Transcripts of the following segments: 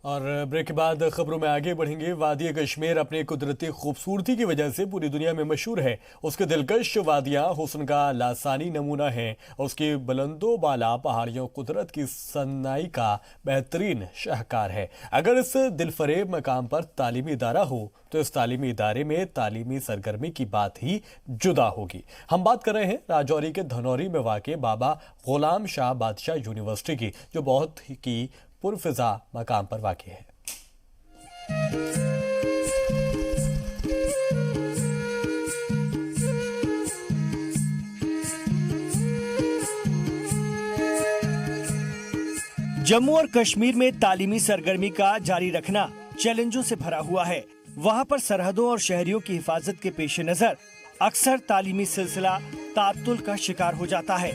और ब्रेक के बाद खबरों में आगे बढ़ेंगे। वादी कश्मीर अपनी कुदरती खूबसूरती की वजह से पूरी दुनिया में मशहूर है। उसके दिलकश वादियां हुस्न का लासानी नमूना हैं। उसकी बुलंदो बाला पहाड़ियों कुदरत की सन्नाई का बेहतरीन शाहकार है। अगर इस दिलफरेब मकाम पर तालीमी इदारा हो तो इस तालीमी इदारे में तालीमी सरगर्मी की बात ही जुदा होगी। हम बात कर रहे हैं राजौरी के धनौरी में वाक़ बाबा गुलाम शाह बादशाह यूनिवर्सिटी की, जो बहुत की पुरफिजा मकाम पर वाक़ है। जम्मू और कश्मीर में तालीमी सरगर्मी का जारी रखना चैलेंजों से भरा हुआ है। वहाँ पर सरहदों और शहरियों की हिफाजत के पेश नजर अक्सर तालीमी सिलसिला तातुल का शिकार हो जाता है।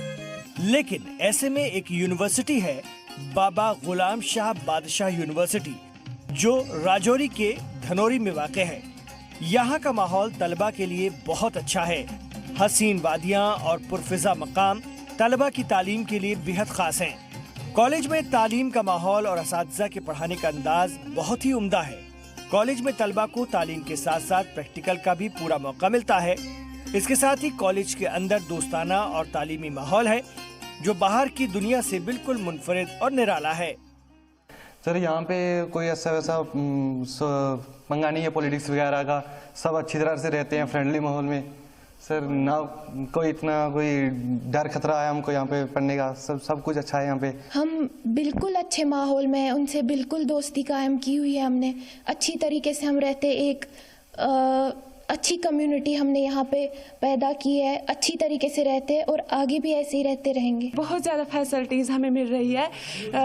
लेकिन ऐसे में एक यूनिवर्सिटी है, बाबा गुलाम शाह बादशाह यूनिवर्सिटी, जो राजौरी के धनौरी में वाक़ है। यहाँ का माहौल तलबा के लिए बहुत अच्छा है। हसीन वादियाँ और पुरफिजा मकाम तलबा की तालीम के लिए बेहद खास हैं। कॉलेज में तालीम का माहौल और असातिज़ा के पढ़ाने का अंदाज बहुत ही उम्दा है। कॉलेज में तलबा को तालीम के साथ साथ प्रैक्टिकल का भी पूरा मौका मिलता है। इसके साथ ही कॉलेज के अंदर दोस्ताना और तालीमी माहौल है, जो बाहर की दुनिया से बिल्कुल मुनफरिद और निराला है। सर यहाँ पे कोई ऐसा वैसा पंगा नहीं है पॉलिटिक्स वगैरह का। सब अच्छी तरह से रहते हैं, फ्रेंडली माहौल में। सर ना कोई इतना कोई डर खतरा है हमको यहाँ पे पढ़ने का। सब कुछ अच्छा है यहाँ पे। हम बिल्कुल अच्छे माहौल में, उनसे बिल्कुल दोस्ती कायम की हुई है हमने। अच्छी तरीके से हम रहते, एक अच्छी कम्युनिटी हमने यहाँ पे पैदा की है। अच्छी तरीके से रहते और आगे भी ऐसे ही रहते रहेंगे। बहुत ज़्यादा फैसिलिटीज़ हमें मिल रही है।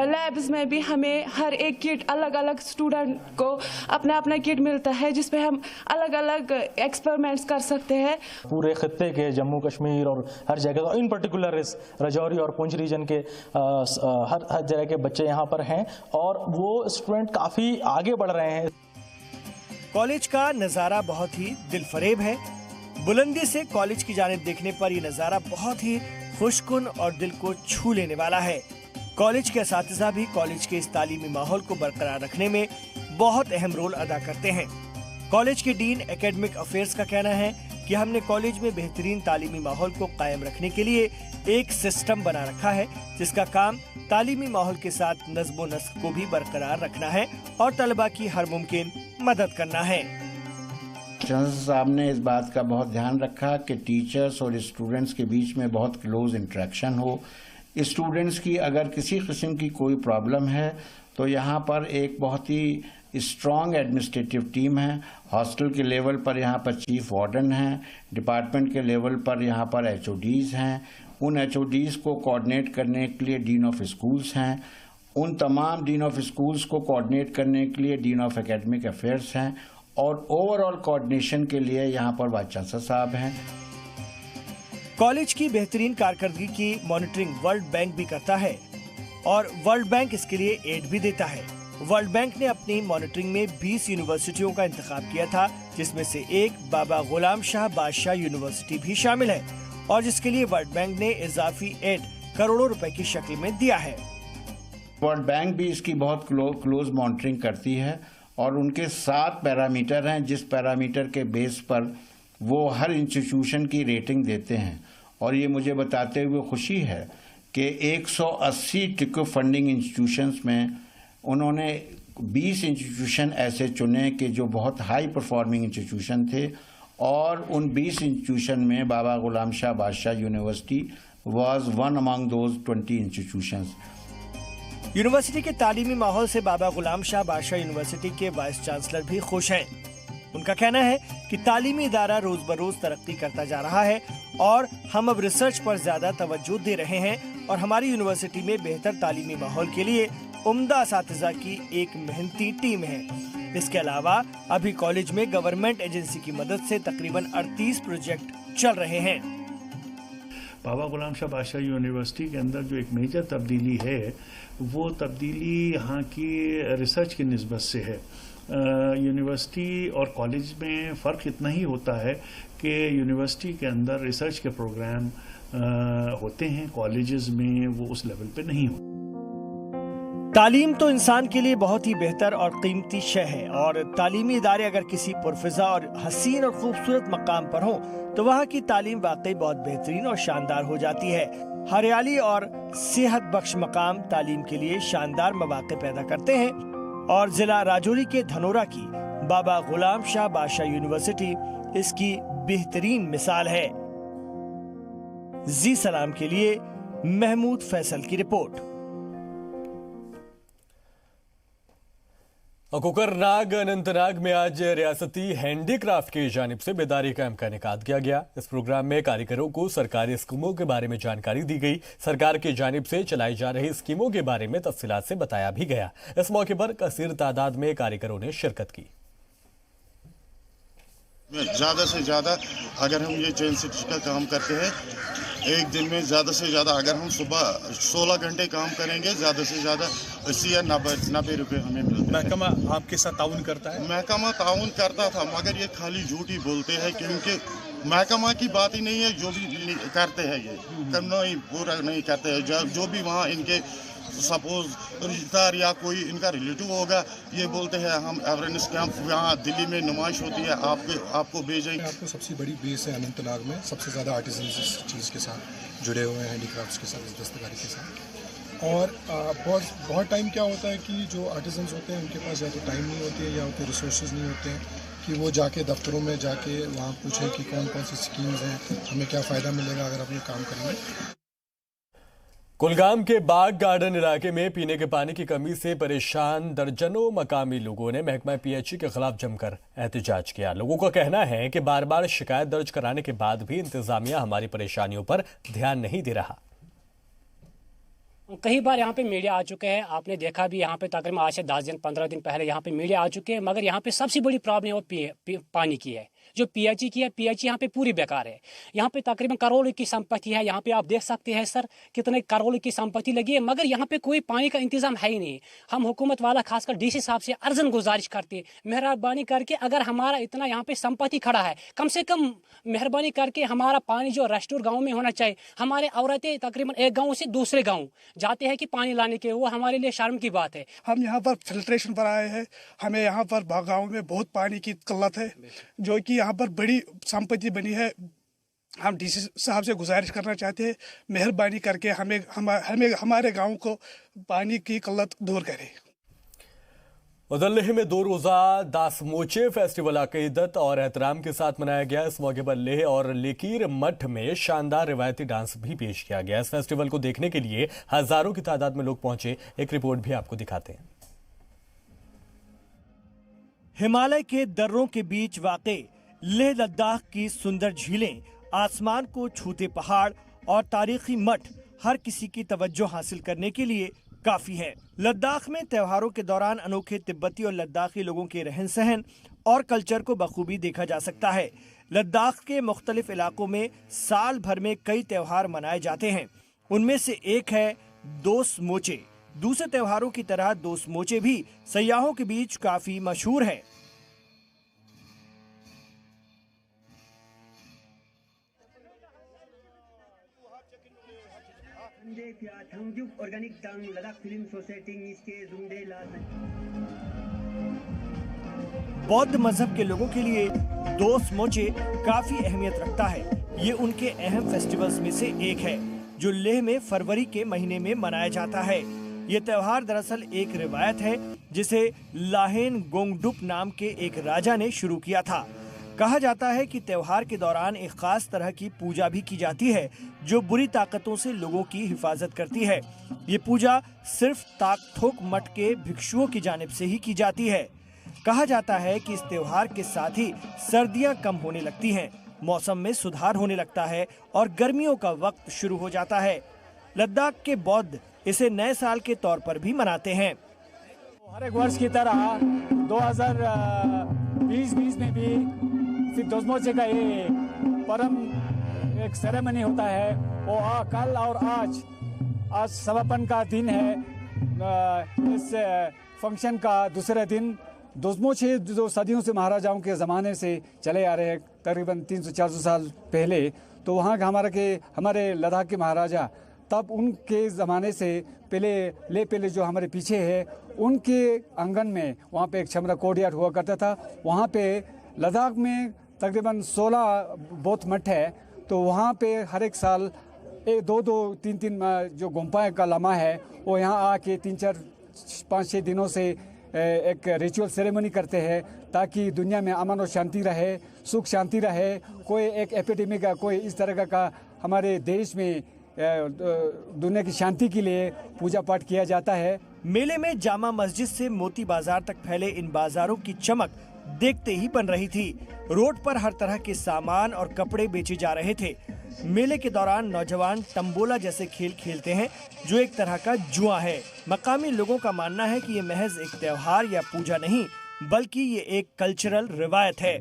लैब्स में भी हमें हर एक किट, अलग अलग स्टूडेंट को अपना अपना किट मिलता है, जिसपे हम अलग अलग एक्सपेरिमेंट्स कर सकते हैं। पूरे खत्ते के जम्मू कश्मीर और हर जगह, इन पर्टिकुलर इस राजौरी और पुंछ रीजन के हर जगह के बच्चे यहाँ पर हैं और वो स्टूडेंट काफ़ी आगे बढ़ रहे हैं। कॉलेज का नज़ारा बहुत ही दिलफरेब है। बुलंदी से कॉलेज की जानिब देखने पर यह नज़ारा बहुत ही खुशकुन और दिल को छू लेने वाला है। कॉलेज के असातिज़ा भी कॉलेज के इस तालीमी माहौल को बरकरार रखने में बहुत अहम रोल अदा करते हैं। कॉलेज के डीन एकेडमिक अफेयर्स का कहना है कि हमने कॉलेज में बेहतरीन तालीमी माहौल को कायम रखने के लिए एक सिस्टम बना रखा है, जिसका काम तालीमी माहौल के साथ नज़्म व नस्क को भी बरकरार रखना है और तलबा की हर मुमकिन मदद करना है। चांसलर साहब ने इस बात का बहुत ध्यान रखा कि टीचर्स और स्टूडेंट्स के बीच में बहुत क्लोज इंटरेक्शन हो। स्टूडेंट्स की अगर किसी किस्म की कोई प्रॉब्लम है तो यहाँ पर एक बहुत ही स्ट्रॉन्ग एडमिनिस्ट्रेटिव टीम है। हॉस्टल के लेवल पर यहाँ पर चीफ वार्डन हैं, डिपार्टमेंट के लेवल पर यहाँ पर एचओडीज़ हैं। उन एचओडीज़ को कोऑर्डिनेट करने के लिए डीन ऑफ स्कूल्स हैं। उन तमाम डीन ऑफ स्कूल्स को कोऑर्डिनेट करने के लिए डीन ऑफ एकेडमिक अफेयर्स हैं और ओवरऑल कोऑर्डिनेशन के लिए यहाँ पर वाइस चांसलर साहब हैं। कॉलेज की बेहतरीन कारकर्दगी की मॉनिटरिंग वर्ल्ड बैंक भी करता है और वर्ल्ड बैंक इसके लिए एड भी देता है। वर्ल्ड बैंक ने अपनी मॉनिटरिंग में 20 यूनिवर्सिटियों का इंतखाब किया था, जिसमें से एक बाबा गुलाम शाह बादशाह यूनिवर्सिटी भी शामिल है और जिसके लिए वर्ल्ड बैंक ने इजाफी एड करोड़ों रुपए की शक्ल में दिया है। वर्ल्ड बैंक भी इसकी बहुत क्लोज मॉनिटरिंग करती है और उनके 7 पैरामीटर हैं, जिस पैरामीटर के बेस पर वो हर इंस्टीट्यूशन की रेटिंग देते हैं। और ये मुझे बताते हुए खुशी है कि 180 टिको फंडिंग इंस्टीट्यूशंस में उन्होंने 20 इंस्टीट्यूशन ऐसे चुने कि जो बहुत हाई परफॉर्मिंग इंस्टीट्यूशन थे और उन 20 इंस्टीट्यूशन में बाबा गुलाम शाह बादशाह university was one among those 20 institutions. University के तालीमी माहौल से बाबा गुलाम शाह बादशाह यूनिवर्सिटी के वाइस चांसलर भी खुश हैं। उनका कहना है कि तालीमी इदारा रोज बरोज तरक्की करता जा रहा है और हम अब रिसर्च पर ज्यादा तवज्जो दे रहे हैं और हमारी यूनिवर्सिटी में बेहतर तालीमी माहौल के लिए उम्दा असातिज़ा की एक मेहनती टीम है। इसके अलावा अभी कॉलेज में गवर्नमेंट एजेंसी की मदद से तकरीबन 38 प्रोजेक्ट चल रहे हैं। बाबा गुलाम शाह बादशाह यूनिवर्सिटी के अंदर जो एक मेजर तब्दीली है, वो तब्दीली यहाँ की रिसर्च की निस्बत से है। यूनिवर्सिटी और कॉलेज में फ़र्क इतना ही होता है कि यूनिवर्सिटी के अंदर रिसर्च के प्रोग्राम होते हैं, कॉलेजेस में वो उस लेवल पे नहीं होते। तालीम तो इंसान के लिए बहुत ही बेहतर और कीमती शय है और तालीमी इदारे अगर किसी पुरफिजा और हसीन और खूबसूरत मकाम पर हों तो वहाँ की तालीम वाकई बहुत बेहतरीन और शानदार हो जाती है। हरियाली और सेहत बख्श मकाम तालीम के लिए शानदार मौके पैदा करते हैं और जिला राजौरी के धनोरा की बाबा गुलाम शाह बादशाह यूनिवर्सिटी इसकी बेहतरीन मिसाल है। जी सलाम के लिए महमूद फैसल की रिपोर्ट। कोकरनाग अनंतनाग में आज रियासती हैंडीक्राफ्ट की जानिब से बेदारी कैंप का इनेकाद किया गया। इस प्रोग्राम में कारीगरों को सरकारी स्कीमों के बारे में जानकारी दी गई। सरकार की जानिब से चलाई जा रही स्कीमों के बारे में तफसीलात से बताया भी गया। इस मौके पर कसीर तादाद में कारीगरों ने शिरकत की। ज़्यादा से ज़्यादा अगर हम ये चेन स्टिच का काम करते हैं, एक दिन में ज़्यादा से ज़्यादा अगर हम सुबह 16 घंटे काम करेंगे, ज़्यादा से ज़्यादा 80 या 90 रुपये हमें मिलते हैं। महकमा आपके साथ ताउन करता है? महकमा ताउन करता था, मगर ये खाली झूठी बोलते हैं, क्योंकि महकमा की बात ही नहीं है। जो भी करते हैं ये नहीं पूरा नहीं करते हैं। जो भी वहाँ इनके सपोज रिश्तेदार या कोई इनका रिलेटिव होगा, ये बोलते हैं हम अवेयरनेस कैंप यहाँ दिल्ली में नुमाइश होती है, आपको भेजेंगे। आपको सबसे बड़ी बेस है अनंतनाग में, सबसे ज़्यादा आर्टिजन इस चीज़ के साथ जुड़े हुए हैं, हैंडीक्राफ्ट्स के साथ, इस दस्तकारी के साथ। और बहुत टाइम क्या होता है कि जो आर्टिजन्स होते हैं उनके पास या तो टाइम नहीं होती है या उनके रिसोर्सेज नहीं होते हैं कि वो जाके दफ्तरों में जाके वहाँ पूछें कि कौन कौन सी स्कीम्स हैं, हमें क्या फ़ायदा मिलेगा अगर हम ये काम करेंगे। कुलगाम के बाग गार्डन इलाके में पीने के पानी की कमी से परेशान दर्जनों मकामी लोगों ने महकमा पीएचई के खिलाफ जमकर एहतजाज किया। लोगों का कहना है कि बार बार शिकायत दर्ज कराने के बाद भी इंतजामिया हमारी परेशानियों पर ध्यान नहीं दे रहा। कई बार यहाँ पे मीडिया आ चुके हैं, आपने देखा भी यहाँ पे तकरीबन आज से 10 दिन 15 दिन पहले यहाँ पे मीडिया आ चुके हैं, मगर यहाँ पे सबसे बड़ी प्रॉब्लम वो पानी की है। जो पीएचई की है, पीएचई यहाँ पे पूरी बेकार है। यहाँ पे तकरीबन करोड़ की संपत्ति है। यहाँ पे आप देख सकते हैं सर कितने करोड़ की संपत्ति लगी है, मगर यहाँ पे कोई पानी का इंतजाम है ही नहीं। हम हुकूमत वाला खासकर डीसी साहब से अर्जन गुजारिश करते, मेहरबानी करके अगर हमारा इतना यहाँ पे संपत्ति खड़ा है, कम से कम मेहरबानी करके हमारा पानी जो रेस्टोर गाँव में होना चाहिए। हमारे औरतें तकरीबन एक गाँव से दूसरे गाँव जाते हैं कि पानी लाने के, वो हमारे लिए शर्म की बात है। हम यहाँ पर फिल्ट्रेशन पर आए हैं, हमें यहाँ पर गाँव में बहुत पानी की किल्लत है, जो कि यहाँ पर बड़ी संपत्ति बनी है। हम डीसी साहब से गुजारिश करना चाहते हैं, मेहरबानी करके हमें हमारे गांव को पानी की किल्लत दूर करें। उधर लेह में 2 रोजा दासमोचे फेस्टिवल अकीदत और एहतराम के साथ मनाया गया। इस मौके पर लेह और लेकीर मठ में शानदार रिवायती डांस भी पेश किया गया। इस फेस्टिवल को देखने के लिए हजारों की तादाद में लोग पहुंचे। एक रिपोर्ट भी आपको दिखाते हैं। हिमालय के दर्रों के बीच वाक़ई लेह लद्दाख की सुंदर झीलें, आसमान को छूते पहाड़ और तारीखी मठ हर किसी की तवज्जो हासिल करने के लिए काफी है। लद्दाख में त्योहारों के दौरान अनोखे तिब्बती और लद्दाखी लोगों के रहन सहन और कल्चर को बखूबी देखा जा सकता है। लद्दाख के मुख्तलिफ इलाकों में साल भर में कई त्योहार मनाए जाते हैं। उनमें से एक है दोस मोचे। दूसरे त्योहारों की तरह दोस मोचे भी सयाहों के बीच काफी मशहूर है। बौद्ध मजहब के लोगों के लिए दोस मोचे काफी अहमियत रखता है। ये उनके अहम फेस्टिवल्स में से एक है जो लेह में फरवरी के महीने में मनाया जाता है। ये त्योहार दरअसल एक रिवायत है जिसे लाहेन गोंगडुप नाम के एक राजा ने शुरू किया था। कहा जाता है कि त्योहार के दौरान एक खास तरह की पूजा भी की जाती है जो बुरी ताकतों से लोगों की हिफाजत करती है। ये पूजा सिर्फ ताकथोक मठ के भिक्षुओं की जानिब से ही की जाती है। कहा जाता है कि इस त्योहार के साथ ही सर्दियां कम होने लगती हैं, मौसम में सुधार होने लगता है और गर्मियों का वक्त शुरू हो जाता है। लद्दाख के बौद्ध इसे नए साल के तौर पर भी मनाते हैं। हर एक वर्ष की तरह 2020 में भी दोसमोचे का ये परम एक सेरेमनी होता है। वो कल और आज समापन का दिन है। इस फंक्शन का दूसरे दिन दोसमोचे जो सदियों से महाराजाओं के ज़माने से चले आ रहे हैं, तकरीबन 300-400 साल पहले, तो वहाँ हमारे लद्दाख के महाराजा तब उनके ज़माने से पहले जो हमारे पीछे है उनके आंगन में वहाँ पे एक छमरा कोर्टयार्ड हुआ करता था। वहाँ पे लद्दाख में तकरीबन 16 बौद्ध मठ है, तो वहाँ पे हर एक साल 2-3 जो गुम्फा का लम्हा है वो यहाँ आके 3-4-5-6 दिनों से एक रिचुअल सेरेमनी करते हैं ताकि दुनिया में अमन और शांति रहे, सुख शांति रहे। कोई एक एपिडेमिक का कोई इस तरह का हमारे देश में दुनिया की शांति के लिए पूजा पाठ किया जाता है। मेले में जामा मस्जिद से मोती बाजार तक फैले इन बाजारों की चमक देखते ही बन रही थी। रोड पर हर तरह के सामान और कपड़े बेचे जा रहे थे। मेले के दौरान नौजवान टम्बोला जैसे खेल खेलते हैं जो एक तरह का जुआ है। मकामी लोगों का मानना है कि ये महज एक त्योहार या पूजा नहीं बल्कि ये एक कल्चरल रिवायत है।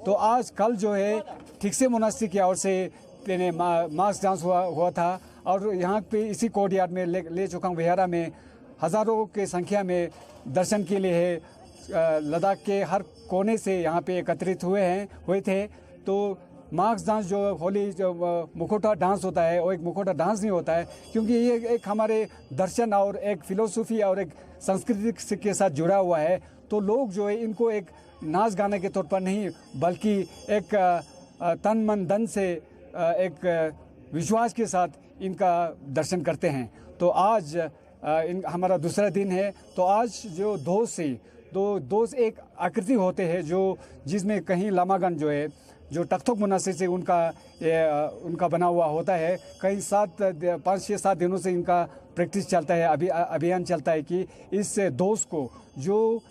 तो आज कल जो है ठीक से मुनासिब की ओर से मास डांस हुआ था और यहाँ पे इसी कोर्टयार्ड में ले चुकांग विहारा में हज़ारों के संख्या में दर्शन के लिए है लद्दाख के हर कोने से यहाँ पे एकत्रित हुए थे। तो मार्क्स डांस जो होली जो मुखौटा डांस होता है वो एक मुखौटा डांस नहीं होता है, क्योंकि ये एक हमारे दर्शन और एक फिलोसफी और एक संस्कृति के साथ जुड़ा हुआ है। तो लोग जो है इनको एक नाच गाने के तौर पर नहीं बल्कि एक तन मन धन से एक विश्वास के साथ इनका दर्शन करते हैं। तो आज हमारा दूसरा दिन है। तो आज जो दोस्त एक आकृति होते हैं जो जिसमें कहीं लामागन जो है जो टकथोक मुनासिर से उनका बना हुआ होता है। कहीं 5-6-7 दिनों से इनका प्रैक्टिस चलता है, अभियान चलता है कि इस दोस्त को जो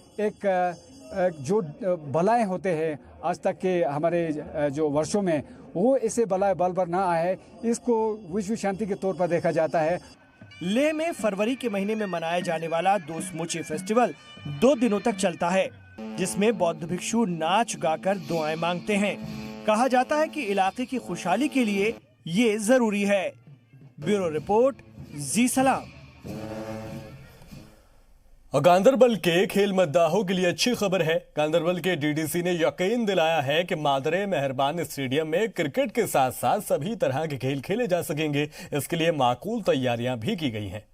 जो बलाएं होते हैं आज तक के हमारे जो वर्षों में वो ऐसे बलाएं बल पर ना आए, इसको विश्व शांति के तौर पर देखा जाता है। लेह में फरवरी के महीने में मनाया जाने वाला दोस्त मोची फेस्टिवल 2 दिनों तक चलता है, जिसमें बौद्ध भिक्षु नाच गाकर दुआएं मांगते हैं। कहा जाता है कि इलाके की खुशहाली के लिए ये जरूरी है। ब्यूरो रिपोर्ट, जी सलाम। और गांदरबल के खेल मद्दाहों के लिए अच्छी खबर है। गांदरबल के डीडीसी ने यकीन दिलाया है कि मादरे मेहरबान स्टेडियम में क्रिकेट के साथ साथ सभी तरह के खेल खेले जा सकेंगे। इसके लिए माकूल तैयारियां भी की गई हैं।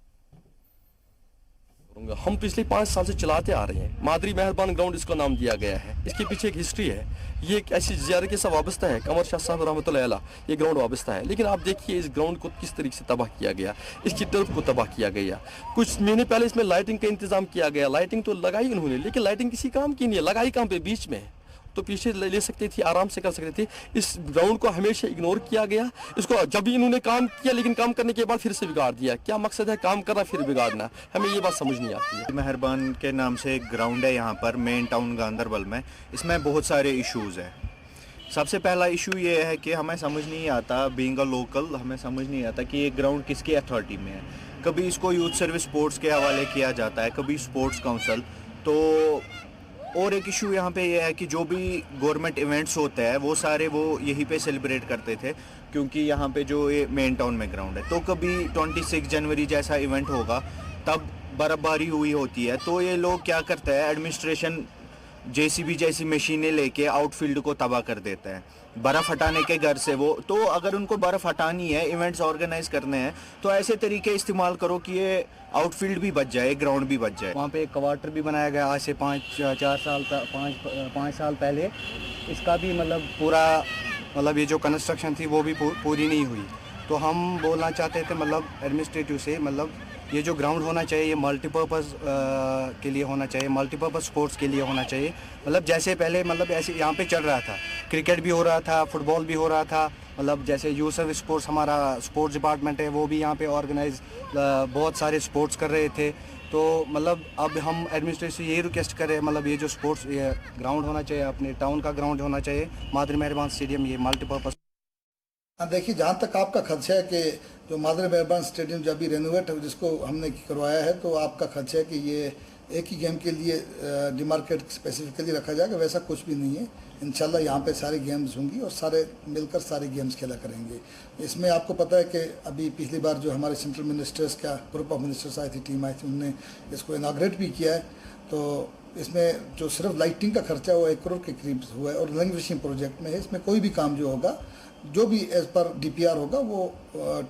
हम पिछले 5 साल से चलाते आ रहे हैं। मादरी मेहरबान ग्राउंड इसका नाम दिया गया है। इसके पीछे एक हिस्ट्री है। ये एक ऐसी ज़ियारत के साथ वाबस्ता है। कमर शाह साहब रहमतुल्लाह अलैह ये ग्राउंड वाबस्ता है। लेकिन आप देखिए इस ग्राउंड को किस तरीके से तबाह किया गया, इसकी टर्फ को तबाह किया गया। कुछ महीने पहले इसमें लाइटिंग का इंतजाम किया गया। लाइटिंग तो लगाई उन्होंने, लेकिन लाइटिंग किसी काम की नहीं है। लगाई कहाँ पे? बीच में। तो पीछे ले सकते थे, आराम से कर सकते थे। इस ग्राउंड को हमेशा इग्नोर किया गया। इसको जब भी इन्होंने काम किया, लेकिन काम करने के बाद फिर से बिगाड़ दिया। क्या मकसद है? काम करना फिर बिगाड़ना। हमें ये बात समझ नहीं आती है। मेहरबान के नाम से एक ग्राउंड है यहाँ पर मेन टाउन गांदरबल में। इसमें बहुत सारे इश्यूज़ हैं। सबसे पहला इशू ये है कि हमें समझ नहीं आता, बीइंग अ लोकल, हमें समझ नहीं आता कि ये ग्राउंड किसकी अथॉरिटी में है। कभी इसको यूथ सर्विस स्पोर्ट्स के हवाले किया जाता है, कभी स्पोर्ट्स काउंसिल। तो और एक इशू यहाँ पे ये है कि जो भी गवर्नमेंट इवेंट्स होते हैं वो सारे वो यहीं पे सेलिब्रेट करते थे, क्योंकि यहाँ पे जो ये मेन टाउन में ग्राउंड है। तो कभी 26 जनवरी जैसा इवेंट होगा तब बर्फबारी हुई होती है, तो ये लोग क्या करते हैं, एडमिनिस्ट्रेशन जेसीबी जैसी मशीनें लेके आउटफील्ड को तबाह कर देता है बर्फ़ हटाने के घर से। वो तो अगर उनको बर्फ़ हटानी है, इवेंट्स ऑर्गेनाइज करने हैं, तो ऐसे तरीके इस्तेमाल करो कि ये आउटफील्ड भी बच जाए, ग्राउंड भी बच जाए। वहाँ पे एक क्वार्टर भी बनाया गया आज से 5 साल पहले। इसका भी मतलब पूरा ये जो कंस्ट्रक्शन थी वो भी पूरी नहीं हुई। तो हम बोलना चाहते थे एडमिनिस्ट्रेटिव से, ये जो ग्राउंड होना चाहिए ये मल्टीपर्पज़ के लिए होना चाहिए, मल्टीपर्पज़ स्पोर्ट्स के लिए होना चाहिए। जैसे पहले ऐसे यहाँ पे चल रहा था, क्रिकेट भी हो रहा था, फुटबॉल भी हो रहा था। जैसे यूथ सर्विस स्पोर्ट्स, हमारा स्पोर्ट्स डिपार्टमेंट है, वो भी यहाँ पे ऑर्गेनाइज बहुत सारे स्पोर्ट्स कर रहे थे। तो अब हम एडमिनिस्ट्रेशन से यही रिक्वेस्ट करें, ये जो स्पोर्ट्स ये ग्राउंड होना चाहिए, अपने टाउन का ग्राउंड होना चाहिए, मादरी मेहरबान स्टेडियम, ये मल्टीपर्पज़। देखिए, जहाँ तक आपका खर्चा है कि जो मादरी मेहरबान स्टेडियम जब भी रेनोवेट जिसको हमने करवाया है, तो आपका खर्चा है कि ये एक ही गेम के लिए डिमार्केट स्पेसिफिकली रखा जाएगा, वैसा कुछ भी नहीं है। इंशाल्लाह यहाँ पे सारे गेम्स होंगी और सारे मिलकर सारे गेम्स खेला करेंगे। इसमें आपको पता है कि अभी पिछली बार जो हमारे सेंट्रल मिनिस्टर्स का ग्रुप ऑफ मिनिस्टर्स आई थी, टीम आई थी, उन्होंने इसको इनाग्रेट भी किया है। तो इसमें जो सिर्फ लाइटिंग का खर्चा वो 1 करोड़ के करीब हुआ है और लैंग्वेजिंग प्रोजेक्ट में है। इसमें कोई भी काम जो होगा जो भी एज पर DPR होगा वो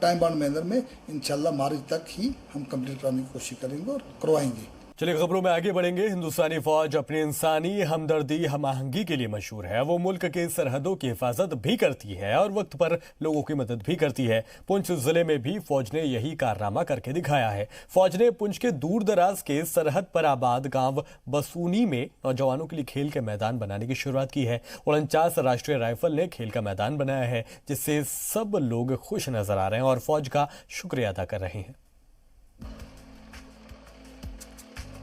टाइम बाउंड मैनर में इंशाल्लाह मार्च तक ही हम कंप्लीट कराने की कोशिश करेंगे और करवाएंगे। चलिए खबरों में आगे बढ़ेंगे। हिंदुस्तानी फौज अपनी इंसानी हमदर्दी हम आहंगी के लिए मशहूर है। वो मुल्क के सरहदों की हिफाजत भी करती है और वक्त पर लोगों की मदद भी करती है। पुंछ जिले में भी फौज ने यही कारनामा करके दिखाया है। फौज ने पुंछ के दूर दराज के सरहद पर आबाद गांव बसूनी में नौजवानों के लिए खेल के मैदान बनाने की शुरुआत की है। 49 राष्ट्रीय राइफल ने खेल का मैदान बनाया है, जिससे सब लोग खुश नजर आ रहे हैं और फौज का शुक्रिया अदा कर रहे हैं।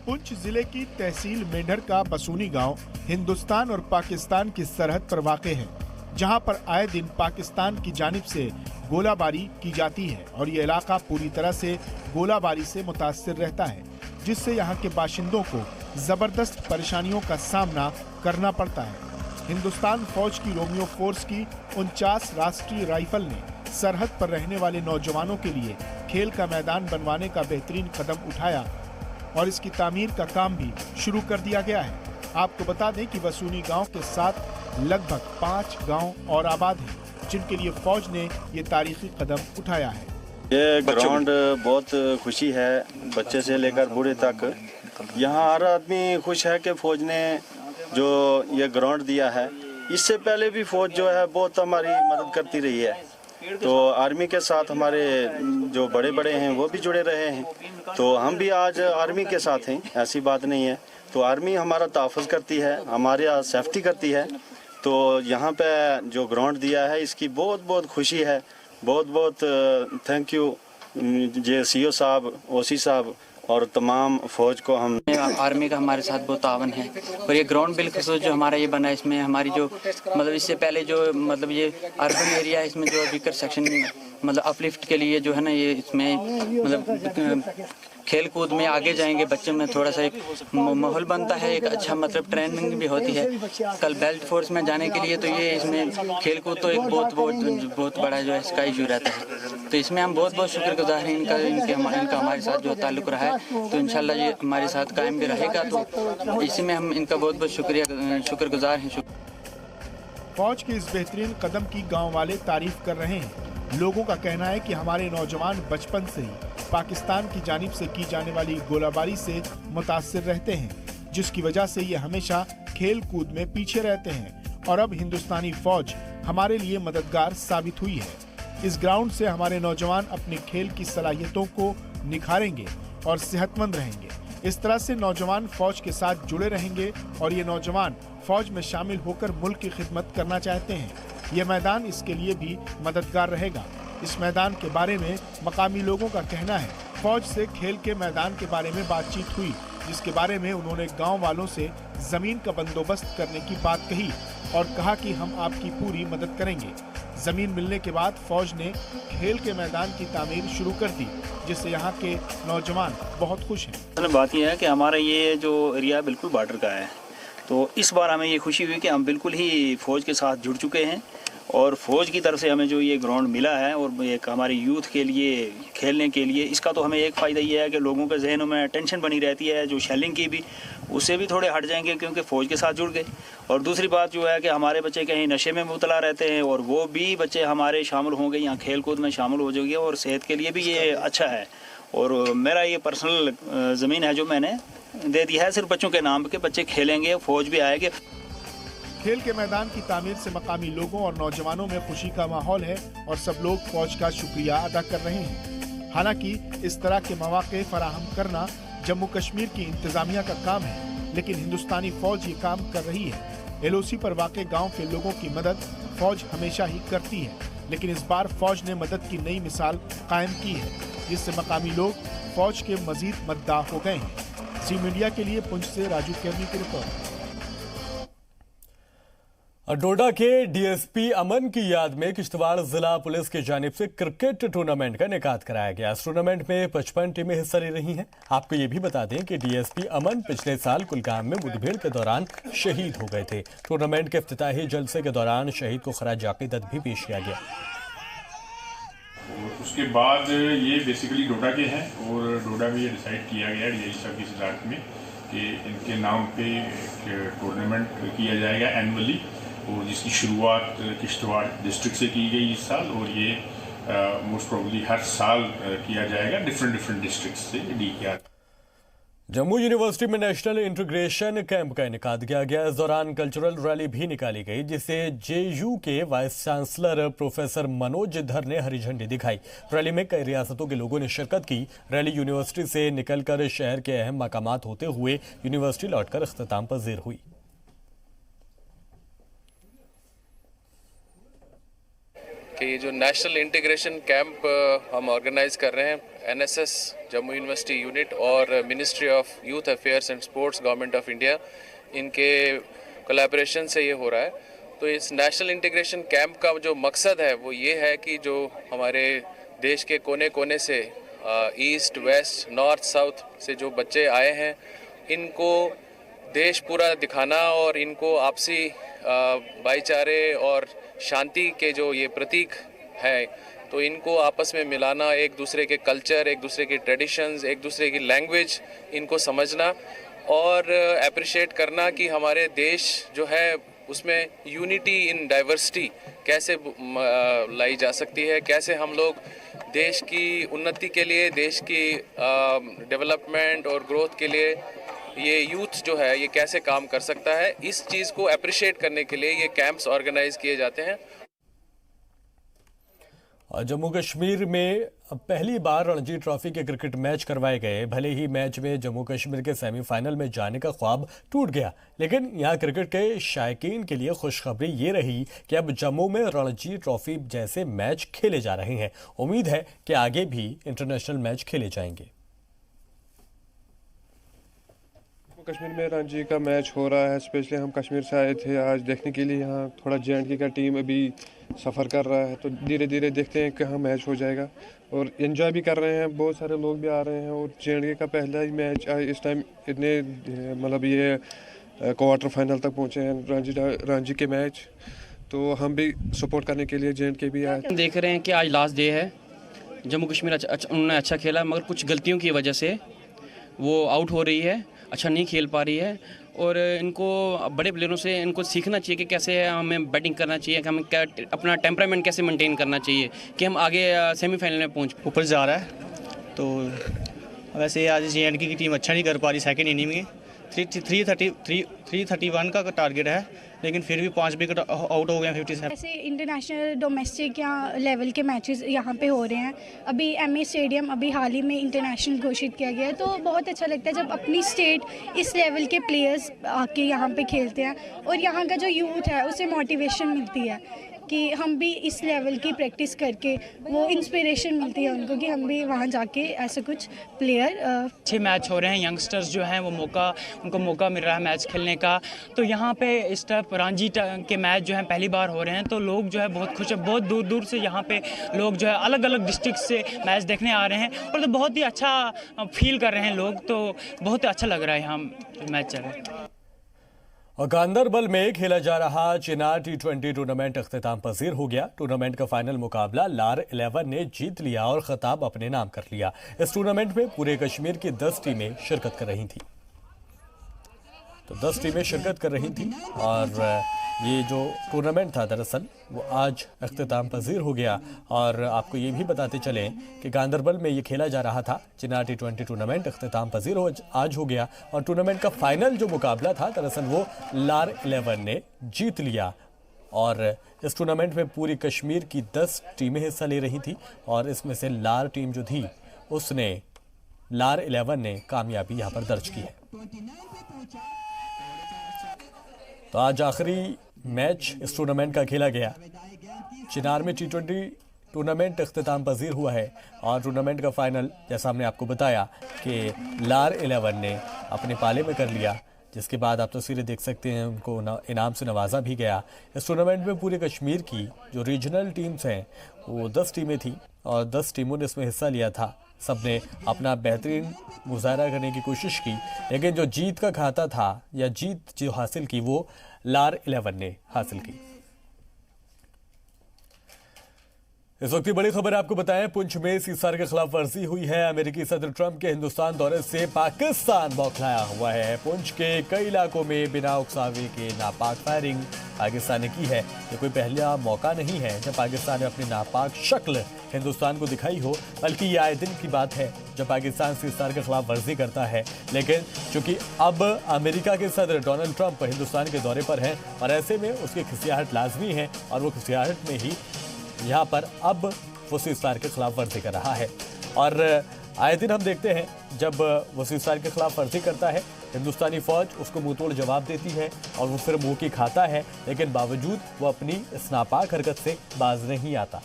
पुंछ जिले की तहसील मेंढर का बसूनी गांव हिंदुस्तान और पाकिस्तान की सरहद पर वाक़ है, जहां पर आए दिन पाकिस्तान की जानिब से गोलाबारी की जाती है और ये इलाका पूरी तरह से गोलाबारी से मुतासिर रहता है, जिससे यहां के बाशिंदों को जबरदस्त परेशानियों का सामना करना पड़ता है। हिंदुस्तान फौज की रोमियो फोर्स की 49 राष्ट्रीय राइफल ने सरहद पर रहने वाले नौजवानों के लिए खेल का मैदान बनवाने का बेहतरीन कदम उठाया और इसकी तामीर का काम भी शुरू कर दिया गया है। आपको बता दें कि बसूनी गांव के साथ लगभग 5 गांव और आबाद हैं, जिनके लिए फौज ने ये तारीखी कदम उठाया है। ये ग्राउंड बहुत खुशी है, बच्चे से लेकर बूढ़े तक। यहाँ हर आदमी खुश है कि फौज ने जो ये ग्राउंड दिया है। इससे पहले भी फौज जो है बहुत हमारी मदद करती रही है, तो आर्मी के साथ हमारे जो बड़े बड़े हैं वो भी जुड़े रहे हैं, तो हम भी आज आर्मी के साथ हैं, ऐसी बात नहीं है। तो आर्मी हमारा तहफ़्फ़ुज़ करती है, हमारे यहाँ सेफ्टी करती है। तो यहाँ पे जो ग्राउंड दिया है इसकी बहुत बहुत खुशी है। बहुत बहुत थैंक यू जे CO साहब, OC साहब और तमाम फौज को। हम आर्मी का हमारे साथ बहुत तावन है और ये ग्राउंड बिल्कुल जो हमारा ये बना है, इसमें हमारी जो मतलब इससे पहले जो मतलब ये अर्बन एरिया है, इसमें जो वीकर सेक्शन मतलब अपलिफ्ट के लिए जो है ना, ये इसमें मतलब खेल कूद में आगे जाएंगे बच्चों में थोड़ा सा एक माहौल बनता है, एक अच्छा मतलब ट्रेनिंग भी होती है। कल बेल्ट फोर्स में जाने के लिए तो ये इसमें खेल कूद तो एक बहुत बड़ा जो है इसका इशू रहता है। तो इसमें हम बहुत बहुत शुक्रगुजार हैं इनका हमारे साथ जो ताल्लुक़ रहा है, तो इंशाल्लाह ये हमारे साथ कायम भी रहेगा। तो इसी में हम इनका बहुत बहुत शुक्रगुजार हैं। फौज के इस बेहतरीन कदम की गाँव वाले तारीफ कर रहे हैं। लोगों का कहना है कि हमारे नौजवान बचपन से ही पाकिस्तान की जानिब से की जाने वाली गोलाबारी से मुतासिर रहते हैं, जिसकी वजह से ये हमेशा खेल कूद में पीछे रहते हैं और अब हिंदुस्तानी फौज हमारे लिए मददगार साबित हुई है। इस ग्राउंड से हमारे नौजवान अपनी खेल की सलाहियतों को निखारेंगे और सेहतमंद रहेंगे। इस तरह से नौजवान फौज के साथ जुड़े रहेंगे और ये नौजवान फौज में शामिल होकर मुल्क की खिदमत करना चाहते हैं। ये मैदान इसके लिए भी मददगार रहेगा। इस मैदान के बारे में मकामी लोगों का कहना है, फौज से खेल के मैदान के बारे में बातचीत हुई, जिसके बारे में उन्होंने गांव वालों से जमीन का बंदोबस्त करने की बात कही और कहा कि हम आपकी पूरी मदद करेंगे। जमीन मिलने के बाद फौज ने खेल के मैदान की तामीर शुरू कर दी, जिससे यहाँ के नौजवान बहुत खुश हैं। बात यह है कि हमारा ये जो एरिया बिल्कुल बॉर्डर का है, तो इस बार हमें ये खुशी हुई कि हम बिल्कुल ही फौज के साथ जुड़ चुके हैं और फौज की तरफ से हमें जो ये ग्राउंड मिला है और एक हमारे यूथ के लिए खेलने के लिए, इसका तो हमें एक फ़ायदा ये है कि लोगों के जहनों में टेंशन बनी रहती है जो शेलिंग की भी, उससे भी थोड़े हट जाएंगे क्योंकि फ़ौज के साथ जुड़ गए। और दूसरी बात जो है कि हमारे बच्चे कहीं नशे में मुबतला रहते हैं और वो भी बच्चे हमारे शामिल होंगे, यहाँ खेल कूद में शामिल हो जाएंगे और सेहत के लिए भी ये अच्छा है। और मेरा ये पर्सनल ज़मीन है जो मैंने दे दी है सिर्फ बच्चों के नाम के, बच्चे खेलेंगे, फौज भी आएगी। खेल के मैदान की तामीर से मकामी लोगों और नौजवानों में खुशी का माहौल है और सब लोग फौज का शुक्रिया अदा कर रहे हैं। हालांकि इस तरह के मौके फराहम करना जम्मू कश्मीर की इंतजामिया का काम है, लेकिन हिंदुस्तानी फौज ये काम कर रही है। LOC पर वाक़े गाँव के लोगों की मदद फौज हमेशा ही करती है, लेकिन इस बार फौज ने मदद की नई मिसाल कायम की है, जिससे मकामी लोग फौज के मजीद मद्दाह हो गए हैं। जी मीडिया के लिए पुंछ से राजू केरनी की रिपोर्ट। डोडा के DSP अमन की याद में किश्तवाड़ जिला पुलिस की जानिब से क्रिकेट टूर्नामेंट का इनेकाद कराया गया। इस टूर्नामेंट में 55 टीमें हिस्सा ले रही हैं। आपको ये भी बता दें कि DSP अमन पिछले साल कुलगाम में मुठभेड़ के दौरान शहीद हो गए थे। टूर्नामेंट के इफ्तिताही जलसे के दौरान शहीद को खराज अकीदत भी पेश किया गया। उसके बाद ये बेसिकली डोडा के हैं और डोडा में ये डिसाइड किया गया DI साहब की सदारत में कि इनके नाम पे टूर्नामेंट किया जाएगा एनुअली और जिसकी शुरुआत किश्तवाड़ डिस्ट्रिक्ट से की गई इस साल, और ये मोस्ट प्रोबेबली हर साल किया जाएगा डिफरेंट डिस्ट्रिक्ट से DKR। जम्मू यूनिवर्सिटी में नेशनल इंटीग्रेशन कैंप का इनेकाद किया गया। इस दौरान कल्चरल रैली भी निकाली गई, जिसे JU के वाइस चांसलर प्रोफेसर मनोज धर ने हरी झंडी दिखाई। रैली में कई रियासतों के लोगों ने शिरकत की। रैली यूनिवर्सिटी से निकलकर शहर के अहम मकामात होते हुए यूनिवर्सिटी लौटकर इख्तिताम पजीर हुई। कि ये जो नेशनल इंटीग्रेशन कैंप हम ऑर्गेनाइज कर रहे हैं, NSS जम्मू यूनिवर्सिटी यूनिट और ministry of youth affairs and sports government of India, इनके कोलैबोरेशन से ये हो रहा है। तो इस नेशनल इंटीग्रेशन कैंप का जो मकसद है वो ये है कि जो हमारे देश के कोने कोने से ईस्ट वेस्ट नॉर्थ साउथ से जो बच्चे आए हैं, इनको देश पूरा दिखाना और इनको आपसी भाईचारे और शांति के जो ये प्रतीक है, तो इनको आपस में मिलाना, एक दूसरे के कल्चर, एक दूसरे के ट्रेडिशंस, एक दूसरे की लैंग्वेज, इनको समझना और अप्रिशिएट करना कि हमारे देश जो है उसमें यूनिटी इन डाइवर्सिटी कैसे लाई जा सकती है, कैसे हम लोग देश की उन्नति के लिए, देश की डेवलपमेंट और ग्रोथ के लिए ये यूथ जो है ये कैसे काम कर सकता है। इस चीज़ को अप्रिशिएट करने के लिए ये कैंप्स ऑर्गेनाइज किए जाते हैं। जम्मू कश्मीर में पहली बार रणजी ट्रॉफी के क्रिकेट मैच करवाए गए। भले ही मैच में जम्मू कश्मीर के सेमीफाइनल में जाने का ख्वाब टूट गया, लेकिन यहाँ क्रिकेट के शायकीन के लिए खुशखबरी ये रही कि अब जम्मू में रणजी ट्रॉफी जैसे मैच खेले जा रहे हैं। उम्मीद है कि आगे भी इंटरनेशनल मैच खेले जाएंगे। कश्मीर में रणजी का मैच हो रहा है। स्पेशली हम कश्मीर से आए थे आज देखने के लिए। यहाँ थोड़ा JNK का टीम अभी सफ़र कर रहा है, तो धीरे धीरे देखते हैं कहाँ मैच हो जाएगा और एंजॉय भी कर रहे हैं। बहुत सारे लोग भी आ रहे हैं और JNK का पहला ही मैच इस टाइम इतने मतलब ये क्वार्टर फाइनल तक पहुँचे हैं रणजी के मैच, तो हम भी सपोर्ट करने के लिए JNK भी आए। देख रहे हैं कि आज लास्ट डे है। जम्मू कश्मीर उन्होंने अच्छा खेला, मगर कुछ गलतियों की वजह से वो आउट हो रही है, अच्छा नहीं खेल पा रही है। और इनको बड़े प्लेयरों से इनको सीखना चाहिए कि कैसे हमें बैटिंग करना चाहिए, कि हमें क्या अपना टेम्परामेंट कैसे मेंटेन करना चाहिए कि हम आगे सेमीफाइनल में पहुंच ऊपर जा रहा है। तो वैसे आज JNK की टीम अच्छा नहीं कर पा रही सेकंड इनिंग में। 331 का टारगेट है, लेकिन फिर भी 5 विकेट आउट हो गए 57। ऐसे इंटरनेशनल डोमेस्टिक या लेवल के मैचेस यहाँ पे हो रहे हैं। अभी MA स्टेडियम अभी हाल ही में इंटरनेशनल घोषित किया गया है, तो बहुत अच्छा लगता है जब अपनी स्टेट इस लेवल के प्लेयर्स आके यहाँ पे खेलते हैं और यहाँ का जो यूथ है उसे मोटिवेशन मिलती है कि हम भी इस लेवल की प्रैक्टिस करके, वो इंस्पिरेशन मिलती है उनको कि हम भी वहाँ जाके ऐसा कुछ प्लेयर। अच्छे मैच हो रहे हैं, यंगस्टर्स जो हैं वो उनको मौका मिल रहा है मैच खेलने का। तो यहाँ पे इस तरह रणजी के मैच जो हैं पहली बार हो रहे हैं, तो लोग जो है बहुत खुश है। बहुत दूर दूर से यहाँ पे लोग जो है अलग अलग डिस्ट्रिक्ट से मैच देखने आ रहे हैं और तो बहुत ही अच्छा फील कर रहे हैं लोग, तो बहुत अच्छा लग रहा है यहाँ मैच चल रहा है। और गांदरबल में खेला जा रहा चिनार T20 टूर्नामेंट अख्तिताम पजीर हो गया। टूर्नामेंट का फाइनल मुकाबला लार 11 ने जीत लिया और खिताब अपने नाम कर लिया। इस टूर्नामेंट में पूरे कश्मीर की 10 टीमें शिरकत कर रही थी। तो 10 टीमें शिरकत कर रही थी और ये जो टूर्नामेंट था दरअसल वो आज अख्तिताम पजीर हो गया। और आपको ये भी बताते चलें कि गांदरबल में ये खेला जा रहा था चिनार T20 टूर्नामेंट अख्तिताम पजीर आज हो गया और टूर्नामेंट का फाइनल जो मुकाबला था दरअसल वो लार 11 ने जीत लिया। और इस टूर्नामेंट में पूरी कश्मीर की 10 टीमें हिस्सा ले रही थी और इसमें से लार टीम जो थी उसने लार 11 ने कामयाबी यहाँ पर दर्ज की है। तो आज आखिरी मैच इस टूर्नामेंट का खेला गया। चिनार में T20 टूर्नामेंट अख्तिताम पजीर हुआ है और टूर्नामेंट का फाइनल जैसा हमने आपको बताया कि लार 11 ने अपने पाले में कर लिया, जिसके बाद आप तस्वीरें देख सकते हैं उनको इनाम से नवाजा भी गया। इस टूर्नामेंट में पूरे कश्मीर की जो रीजनल टीम्स हैं वो 10 टीमें थी और 10 टीमों ने इसमें हिस्सा लिया था। सब ने अपना बेहतरीन मुजाहरा करने की कोशिश की, लेकिन जो जीत का खाता था या जीत जो हासिल की वो लार 11 ने हासिल की। इस वक्त की बड़ी खबर आपको बताएं, पुंछ में सीज़फायर के खिलाफ वर्जी हुई है। अमेरिकी सदर ट्रंप के हिंदुस्तान दौरे से पाकिस्तान बौखलाया हुआ है। पुंछ के कई इलाकों में बिना उकसावे के नापाक फायरिंग पाकिस्तान ने की है। ये कोई पहला मौका नहीं है जब पाकिस्तान ने अपनी नापाक शक्ल हिंदुस्तान को दिखाई हो, बल्कि ये आए दिन की बात है जब पाकिस्तान सीज़फायर के खिलाफ वर्जी करता है। लेकिन चूंकि अब अमेरिका के सदर डोनाल्ड ट्रंप हिंदुस्तान के दौरे पर हैं और ऐसे में उसकी खिसियाहट लाजमी है और वो खिसियाहट में ही यहाँ पर अब वो सीज़फायर के खिलाफ वर्जी कर रहा है। और आए दिन हम देखते हैं जब वो सीज़फायर के खिलाफ वर्जी करता है, हिंदुस्तानी फौज उसको मुंह तोड़ जवाब देती है और वो फिर मुंह की खाता है, लेकिन बावजूद वो अपनी इस नापाक हरकत से बाज नहीं आता।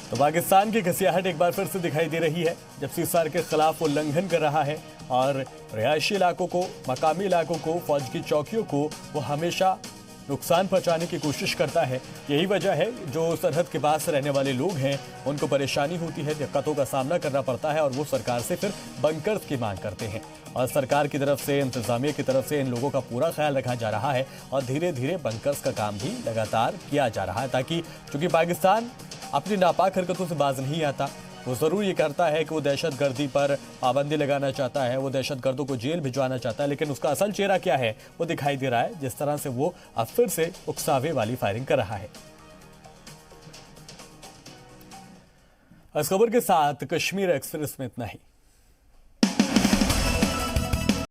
तो पाकिस्तान की घसियाहट एक बार फिर से दिखाई दे रही है जब सीज़फायर के खिलाफ उल्लंघन कर रहा है और रिहायशी इलाकों को, मकामी इलाकों को, फौज की चौकियों को वो हमेशा नुकसान पहुंचाने की कोशिश करता है। यही वजह है जो सरहद के पास रहने वाले लोग हैं उनको परेशानी होती है, दिक्कतों का सामना करना पड़ता है और वो सरकार से फिर बंकर्स की मांग करते हैं। और सरकार की तरफ से, इंतजामिया की तरफ से इन लोगों का पूरा ख्याल रखा जा रहा है और धीरे धीरे बंकर्स का काम भी लगातार किया जा रहा है, ताकि चूंकि पाकिस्तान अपनी नापाक हरकतों से बाज नहीं आता, वो ज़रूर ये करता है कि वो दहशतगर्दी पर पाबंदी लगाना चाहता है, वो दहशतगर्दों को जेल भिजवाना चाहता है, लेकिन उसका असल चेहरा क्या है वो दिखाई दे रहा है जिस तरह से वो अब फिर से उकसावे वाली फायरिंग कर रहा है। इस खबर के साथ कश्मीर एक्सप्रेस में इतना ही।